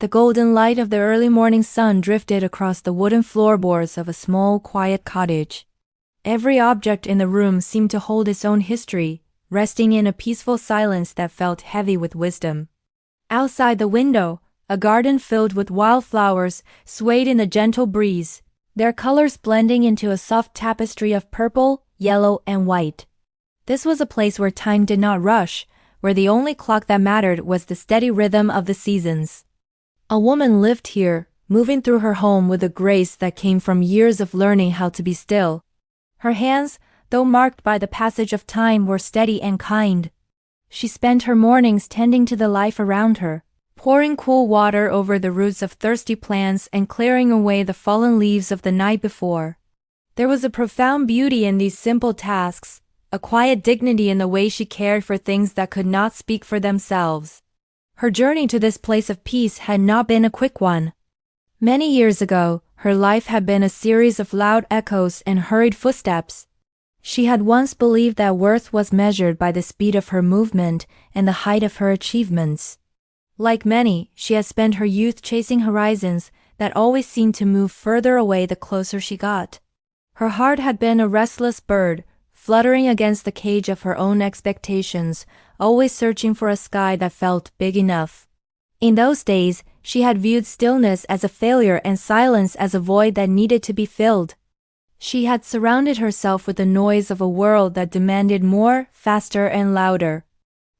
The golden light of the early morning sun drifted across the wooden floorboards of a small, quiet cottage. Every object in the room seemed to hold its own history, resting in a peaceful silence that felt heavy with wisdom. Outside the window, a garden filled with wildflowers swayed in the gentle breeze, their colors blending into a soft tapestry of purple, yellow, and white. This was a place where time did not rush, where the only clock that mattered was the steady rhythm of the seasons. A woman lived here, moving through her home with a grace that came from years of learning how to be still. Her hands, though marked by the passage of time, were steady and kind. She spent her mornings tending to the life around her, pouring cool water over the roots of thirsty plants and clearing away the fallen leaves of the night before. There was a profound beauty in these simple tasks, a quiet dignity in the way she cared for things that could not speak for themselves. Her journey to this place of peace had not been a quick one. Many years ago, her life had been a series of loud echoes and hurried footsteps. She had once believed that worth was measured by the speed of her movement and the height of her achievements. Like many, she had spent her youth chasing horizons that always seemed to move further away the closer she got. Her heart had been a restless bird, fluttering against the cage of her own expectations, always searching for a sky that felt big enough. In those days, she had viewed stillness as a failure and silence as a void that needed to be filled. She had surrounded herself with the noise of a world that demanded more, faster, and louder.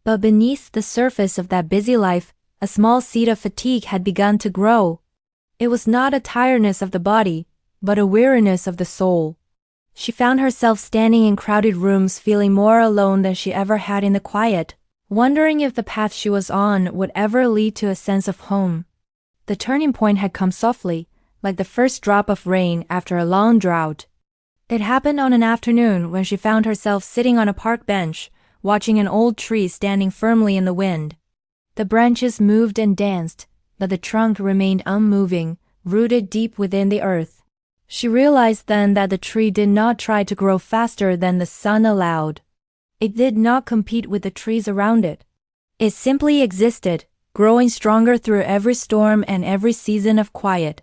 But beneath the surface of that busy life, a small seed of fatigue had begun to grow. It was not a tiredness of the body, but a weariness of the soul. She found herself standing in crowded rooms feeling more alone than she ever had in the quiet, wondering if the path she was on would ever lead to a sense of home. The turning point had come softly, like the first drop of rain after a long drought. It happened on an afternoon when she found herself sitting on a park bench, watching an old tree standing firmly in the wind. The branches moved and danced, but the trunk remained unmoving, rooted deep within the earth. She realized then that the tree did not try to grow faster than the sun allowed. It did not compete with the trees around it. It simply existed, growing stronger through every storm and every season of quiet.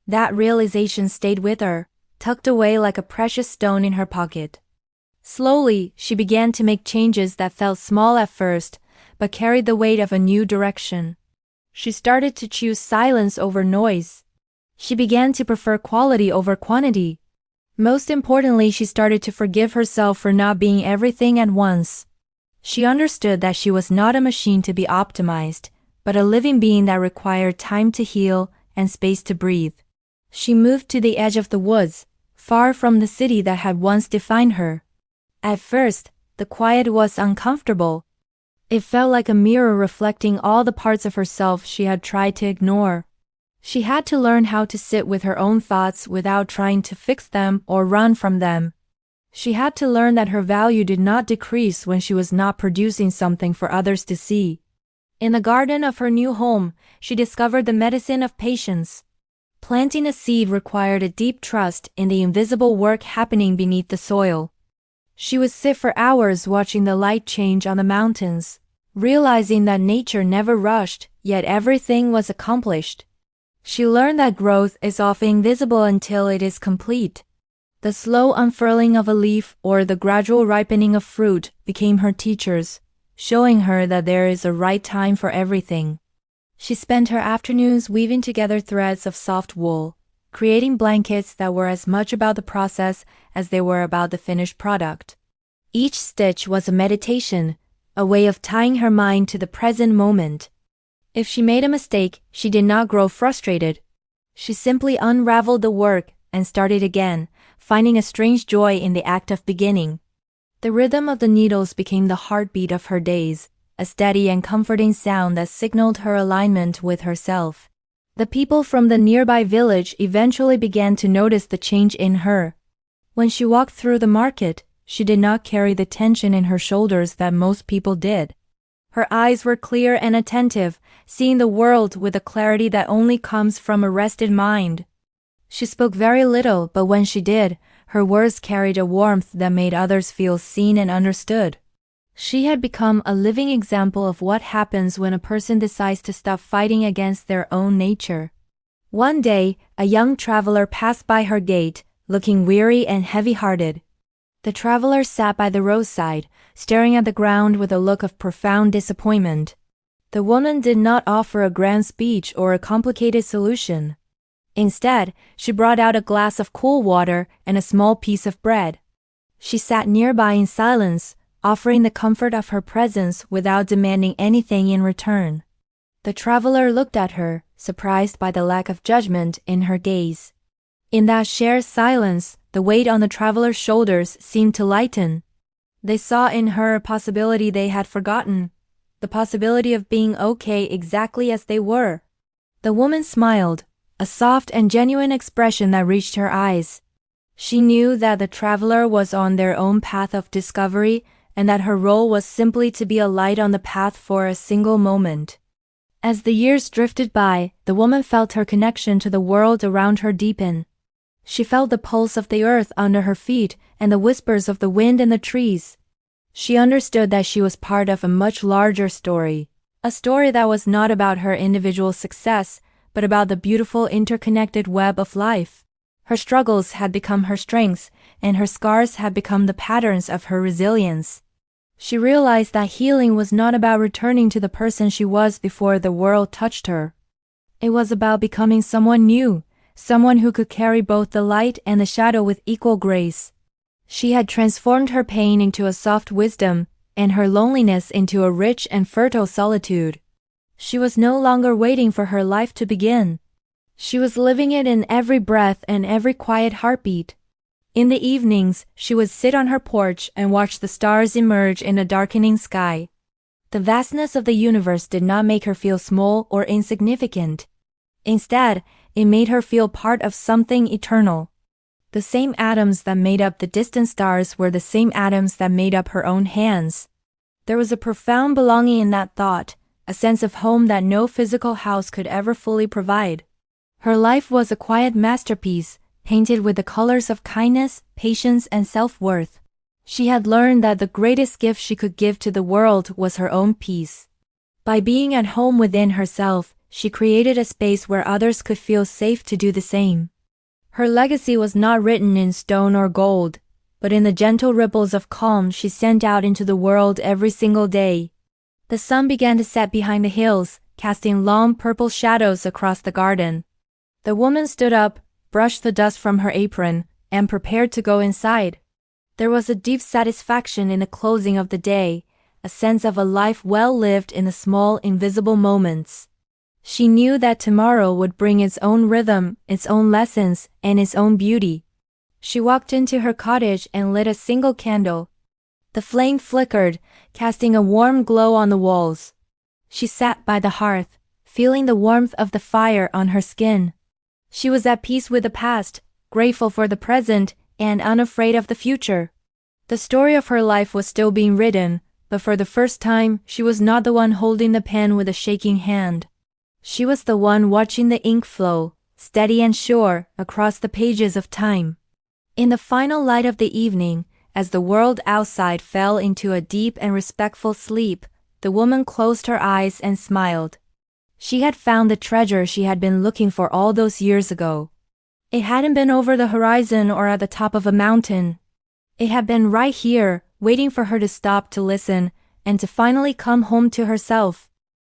That realization stayed with her, tucked away like a precious stone in her pocket. Slowly, she began to make changes that felt small at first, but carried the weight of a new direction. She started to choose silence over noise. She began to prefer quality over quantity. Most importantly, she started to forgive herself for not being everything at once. She understood that she was not a machine to be optimized, but a living being that required time to heal and space to breathe. She moved to the edge of the woods, far from the city that had once defined her. At first, the quiet was uncomfortable. It felt like a mirror reflecting all the parts of herself she had tried to ignore. She had to learn how to sit with her own thoughts without trying to fix them or run from them. She had to learn that her value did not decrease when she was not producing something for others to see. In the garden of her new home, she discovered the medicine of patience. Planting a seed required a deep trust in the invisible work happening beneath the soil. She would sit for hours watching the light change on the mountains, realizing that nature never rushed, yet everything was accomplished. She learned that growth is often invisible until it is complete. The slow unfurling of a leaf or the gradual ripening of fruit became her teachers, showing her that there is a right time for everything. She spent her afternoons weaving together threads of soft wool, creating blankets that were as much about the process as they were about the finished product. Each stitch was a meditation, a way of tying her mind to the present moment. If she made a mistake, she did not grow frustrated. She simply unraveled the work and started again, finding a strange joy in the act of beginning. The rhythm of the needles became the heartbeat of her days, a steady and comforting sound that signaled her alignment with herself. The people from the nearby village eventually began to notice the change in her. When she walked through the market, she did not carry the tension in her shoulders that most people did. Her eyes were clear and attentive, seeing the world with a clarity that only comes from a rested mind. She spoke very little, but when she did, her words carried a warmth that made others feel seen and understood. She had become a living example of what happens when a person decides to stop fighting against their own nature. One day, a young traveler passed by her gate, looking weary and heavy-hearted. The traveler sat by the roadside, staring at the ground with a look of profound disappointment. The woman did not offer a grand speech or a complicated solution. Instead, she brought out a glass of cool water and a small piece of bread. She sat nearby in silence, offering the comfort of her presence without demanding anything in return. The traveler looked at her, surprised by the lack of judgment in her gaze. In that shared silence, the weight on the traveler's shoulders seemed to lighten. They saw in her a possibility they had forgotten, the possibility of being okay exactly as they were. The woman smiled, a soft and genuine expression that reached her eyes. She knew that the traveler was on their own path of discovery and that her role was simply to be a light on the path for a single moment. As the years drifted by, the woman felt her connection to the world around her deepen. She felt the pulse of the earth under her feet and the whispers of the wind in the trees. She understood that she was part of a much larger story, a story that was not about her individual success, but about the beautiful interconnected web of life. Her struggles had become her strengths, and her scars had become the patterns of her resilience. She realized that healing was not about returning to the person she was before the world touched her. It was about becoming someone new, someone who could carry both the light and the shadow with equal grace. She had transformed her pain into a soft wisdom, and her loneliness into a rich and fertile solitude. She was no longer waiting for her life to begin. She was living it in every breath and every quiet heartbeat. In the evenings, she would sit on her porch and watch the stars emerge in a darkening sky. The vastness of the universe did not make her feel small or insignificant. Instead, it made her feel part of something eternal. The same atoms that made up the distant stars were the same atoms that made up her own hands. There was a profound belonging in that thought, a sense of home that no physical house could ever fully provide. Her life was a quiet masterpiece, painted with the colors of kindness, patience, and self-worth. She had learned that the greatest gift she could give to the world was her own peace. By being at home within herself, she created a space where others could feel safe to do the same. Her legacy was not written in stone or gold, but in the gentle ripples of calm she sent out into the world every single day. The sun began to set behind the hills, casting long purple shadows across the garden. The woman stood up, brushed the dust from her apron, and prepared to go inside. There was a deep satisfaction in the closing of the day, a sense of a life well lived in the small, invisible moments. She knew that tomorrow would bring its own rhythm, its own lessons, and its own beauty. She walked into her cottage and lit a single candle. The flame flickered, casting a warm glow on the walls. She sat by the hearth, feeling the warmth of the fire on her skin. She was at peace with the past, grateful for the present, and unafraid of the future. The story of her life was still being written, but for the first time, she was not the one holding the pen with a shaking hand. She was the one watching the ink flow, steady and sure, across the pages of time. In the final light of the evening, as the world outside fell into a deep and respectful sleep, the woman closed her eyes and smiled. She had found the treasure she had been looking for all those years ago. It hadn't been over the horizon or at the top of a mountain. It had been right here, waiting for her to stop to listen and to finally come home to herself.